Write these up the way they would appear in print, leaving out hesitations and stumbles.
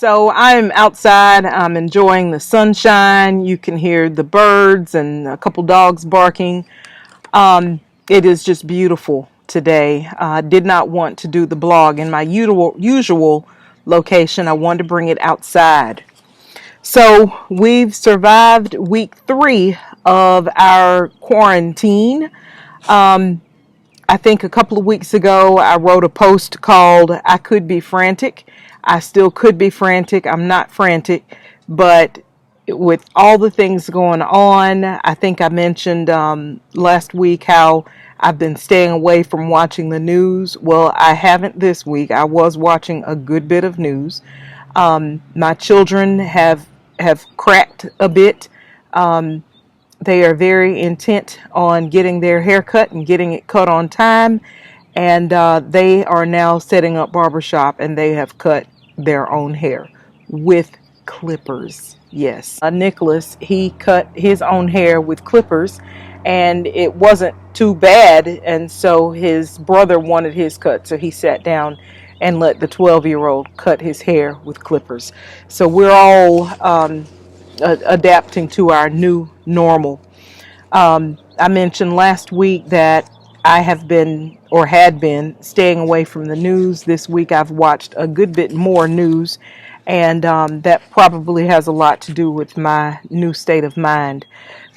So I'm outside. I'm enjoying the sunshine. You can hear the birds and a couple dogs barking. It is just beautiful today. I did not want to do the blog in my usual location. I wanted to bring it outside. So we've survived week 3 of our quarantine. I think a couple of weeks ago, I wrote a post called I Could Be Frantic. I still could be frantic. I'm not frantic, but with all the things going on, I think I mentioned last week how I've been staying away from watching the news. Well, I haven't this week. I was watching a good bit of news. My children have cracked a bit. They are very intent on getting their hair cut and getting it cut on time. And they are now setting up barbershop, and they have cut their own hair with clippers. Yes. Nicholas, he cut his own hair with clippers, and it wasn't too bad. And so his brother wanted his cut. So he sat down and let the 12-year-old cut his hair with clippers. So we're all adapting to our new normal. I mentioned last week that I have been or had been staying away from the news. This week I've watched a good bit more news, and that probably has a lot to do with my new state of mind.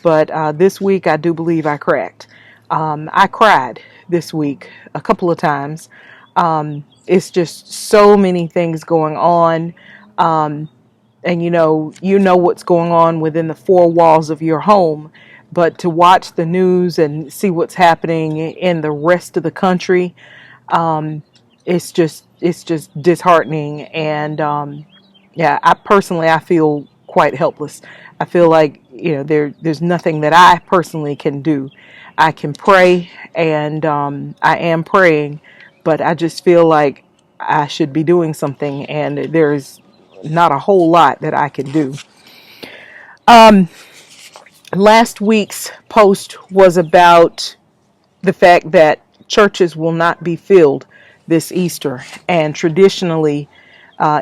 But this week I do believe I cracked. I cried this week a couple of times. It's just so many things going on. And you know what's going on within the 4 walls of your home, but to watch the news and see what's happening in the rest of the country, it's just disheartening. And yeah, I feel quite helpless. I feel like there's nothing that I personally can do. I can pray, and I am praying, but I just feel like I should be doing something, and there's not a whole lot that I can do. Last week's post was about the fact that churches will not be filled this Easter. And traditionally,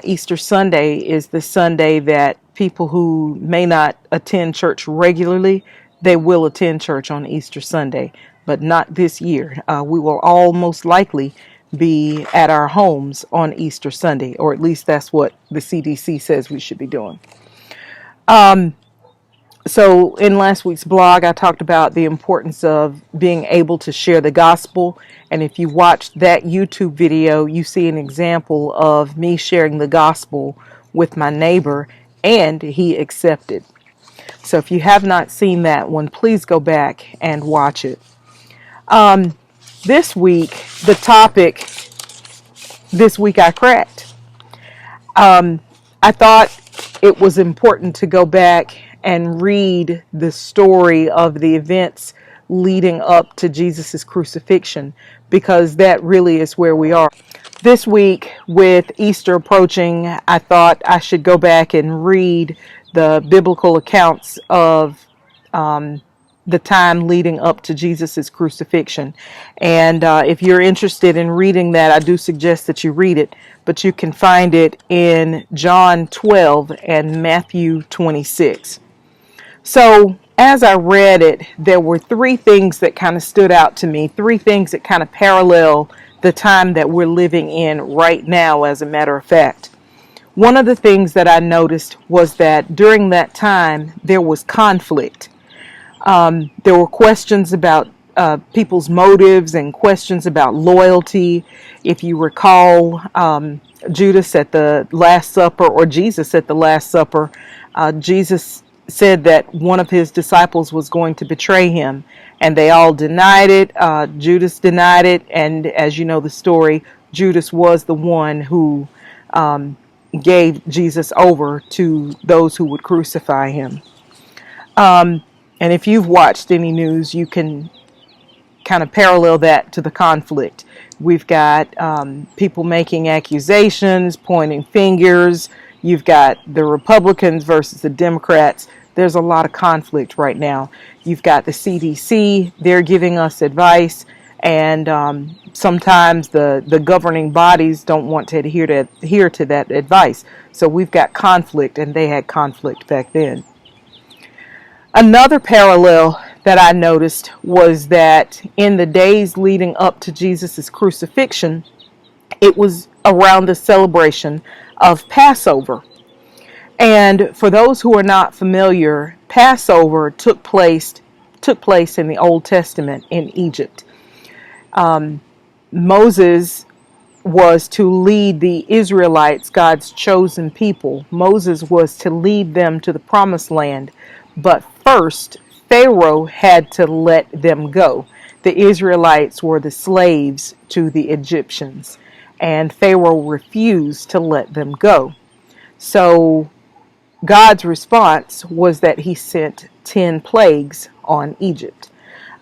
Easter Sunday is the Sunday that people who may not attend church regularly, they will attend church on Easter Sunday, but not this year. We will all most likely be at our homes on Easter Sunday, or at least that's what the CDC says we should be doing. So in last week's blog, I talked about the importance of being able to share the gospel. And if you watched that YouTube video, you see an example of me sharing the gospel with my neighbor, and he accepted. So if you have not seen that one, please go back and watch it. This week, the topic, this week I cracked. I thought it was important to go back and read the story of the events leading up to Jesus' crucifixion, because that really is where we are. This week, with Easter approaching, I thought I should go back and read the biblical accounts of the time leading up to Jesus' crucifixion. And if you're interested in reading that, I do suggest that you read it, but you can find it in John 12 and Matthew 26. So as I read it, there were 3 things that kind of stood out to me, 3 things that kind of parallel the time that we're living in right now, as a matter of fact. One of the things that I noticed was that during that time, there was conflict. There were questions about people's motives and questions about loyalty. If you recall, Judas at the Last Supper, or Jesus at the Last Supper, Jesus said that one of his disciples was going to betray him, and they all denied it. Judas denied it, and as you know the story, Judas was the one who gave Jesus over to those who would crucify him. And if you've watched any news, you can kind of parallel that to the conflict. We've got people making accusations, pointing fingers. You've got the Republicans versus the Democrats. There's a lot of conflict right now. You've got the CDC. They're giving us advice And sometimes the governing bodies don't want to adhere to that advice. So we've got conflict, and they had conflict back then. Another parallel that I noticed was that in the days leading up to Jesus' crucifixion, it was around the celebration of Passover. And for those who are not familiar, Passover took place in the Old Testament in Egypt. Moses was to lead the Israelites, God's chosen people. Moses was to lead them to the promised land. But first, Pharaoh had to let them go. The Israelites were the slaves to the Egyptians, and Pharaoh refused to let them go. So God's response was that he sent 10 plagues on Egypt.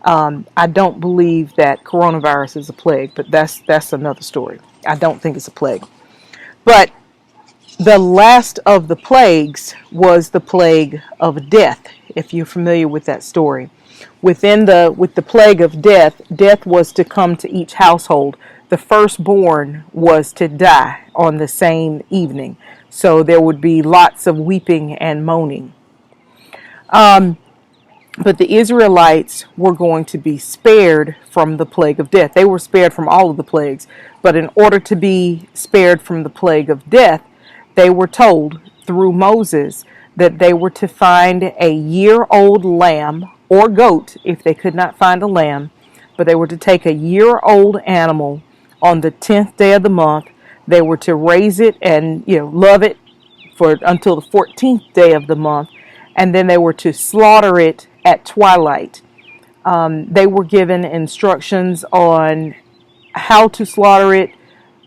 I don't believe that coronavirus is a plague, but that's another story. I don't think it's a plague. But the last of the plagues was the plague of death, if you're familiar with that story. With the plague of death, death was to come to each household. The firstborn was to die on the same evening. So there would be lots of weeping and moaning. But the Israelites were going to be spared from the plague of death. They were spared from all of the plagues. But in order to be spared from the plague of death, they were told through Moses that they were to find a year-old lamb or goat if they could not find a lamb. But they were to take a year-old animal on the 10th day of the month. They were to raise it and love it for until the 14th day of the month. And then they were to slaughter it at twilight. They were given instructions on how to slaughter it,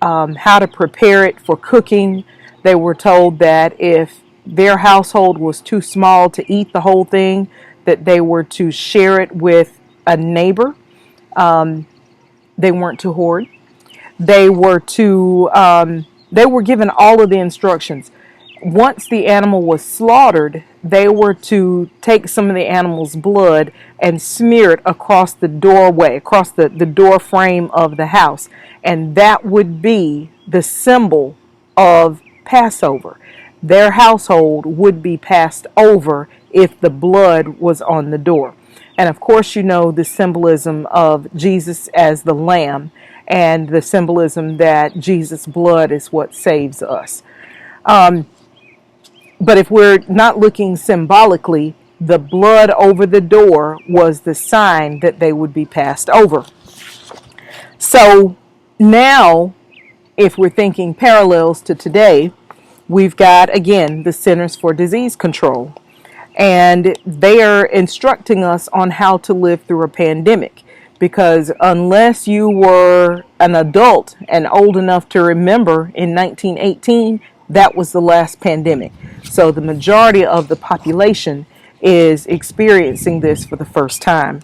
how to prepare it for cooking. They were told that if their household was too small to eat the whole thing, that they were to share it with a neighbor. They weren't to hoard. They were given all of the instructions. Once the animal was slaughtered, they were to take some of the animal's blood and smear it across the doorway, across the door frame of the house. And that would be the symbol of Passover. Their household would be passed over if the blood was on the door. And of course, the symbolism of Jesus as the lamb and the symbolism that Jesus' blood is what saves us. But if we're not looking symbolically, the blood over the door was the sign that they would be passed over. So now, if we're thinking parallels to today, we've got, again, the Centers for Disease Control. And they are instructing us on how to live through a pandemic. Because unless you were an adult and old enough to remember in 1918, that was the last pandemic. So the majority of the population is experiencing this for the first time.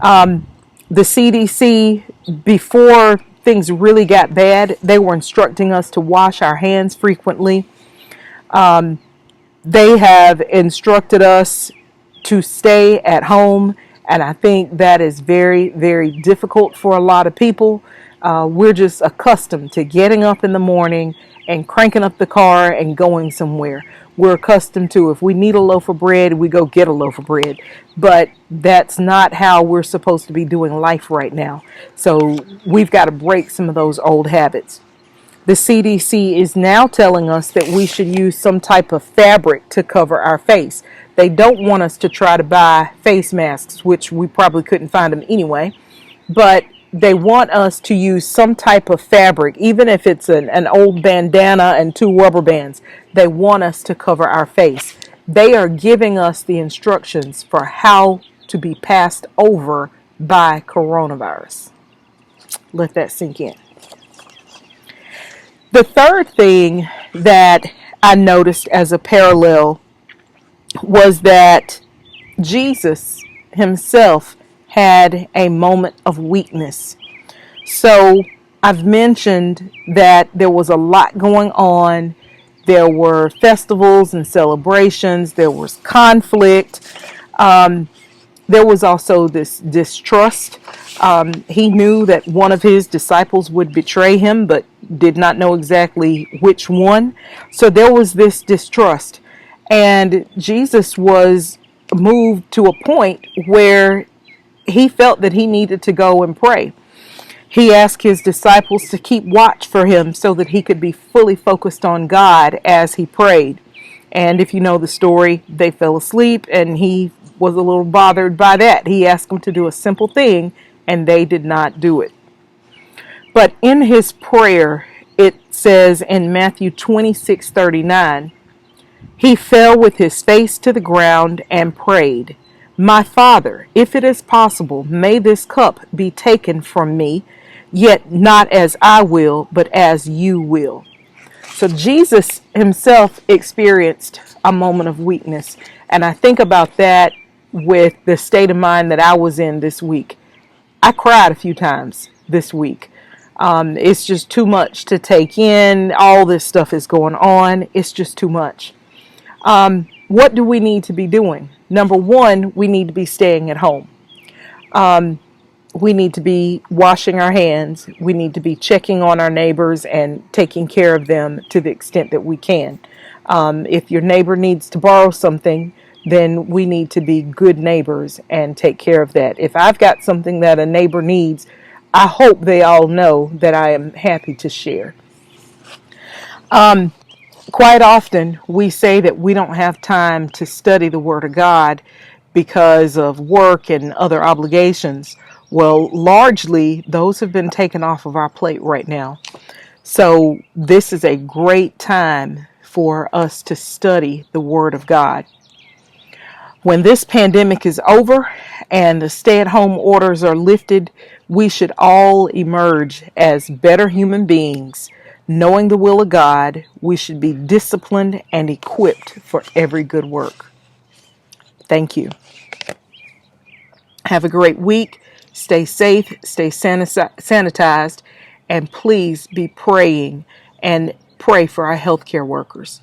The CDC, before things really got bad, they were instructing us to wash our hands frequently. They have instructed us to stay at home, and I think that is very, very difficult for a lot of people. We're just accustomed to getting up in the morning and cranking up the car and going somewhere. We're accustomed to, if we need a loaf of bread, we go get a loaf of bread. But that's not how we're supposed to be doing life right now. So we've got to break some of those old habits. The CDC is now telling us that we should use some type of fabric to cover our face. They don't want us to try to buy face masks, which we probably couldn't find them anyway. But they want us to use some type of fabric, even if it's an old bandana and 2 rubber bands. They want us to cover our face. They are giving us the instructions for how to be passed over by coronavirus. Let that sink in. The third thing that I noticed as a parallel was that Jesus himself had a moment of weakness. So I've mentioned that there was a lot going on. There were festivals and celebrations. There was conflict. There was also this distrust. He knew that one of his disciples would betray him, but did not know exactly which one. So there was this distrust. And Jesus was moved to a point where he felt that he needed to go and pray. He asked his disciples to keep watch for him so that he could be fully focused on God as he prayed. And if you know the story, they fell asleep and he was a little bothered by that. He asked them to do a simple thing and they did not do it. But in his prayer, it says in Matthew 26:39, he fell with his face to the ground and prayed, "My Father, if it is possible, may this cup be taken from me, yet not as I will, but as you will." So Jesus himself experienced a moment of weakness. And I think about that with the state of mind that I was in this week. I cried a few times this week. It's just too much to take in. All this stuff is going on. It's just too much. What do we need to be doing? Number one, we need to be staying at home. We need to be washing our hands. We need to be checking on our neighbors and taking care of them to the extent that we can. If your neighbor needs to borrow something, then we need to be good neighbors and take care of that. If I've got something that a neighbor needs, I hope they all know that I am happy to share. Quite often, we say that we don't have time to study the Word of God because of work and other obligations. Well, largely, those have been taken off of our plate right now. So this is a great time for us to study the Word of God. When this pandemic is over and the stay-at-home orders are lifted, we should all emerge as better human beings. Knowing the will of God, we should be disciplined and equipped for every good work. Thank you. Have a great week. Stay safe, stay sanitized, and please be praying and pray for our healthcare workers.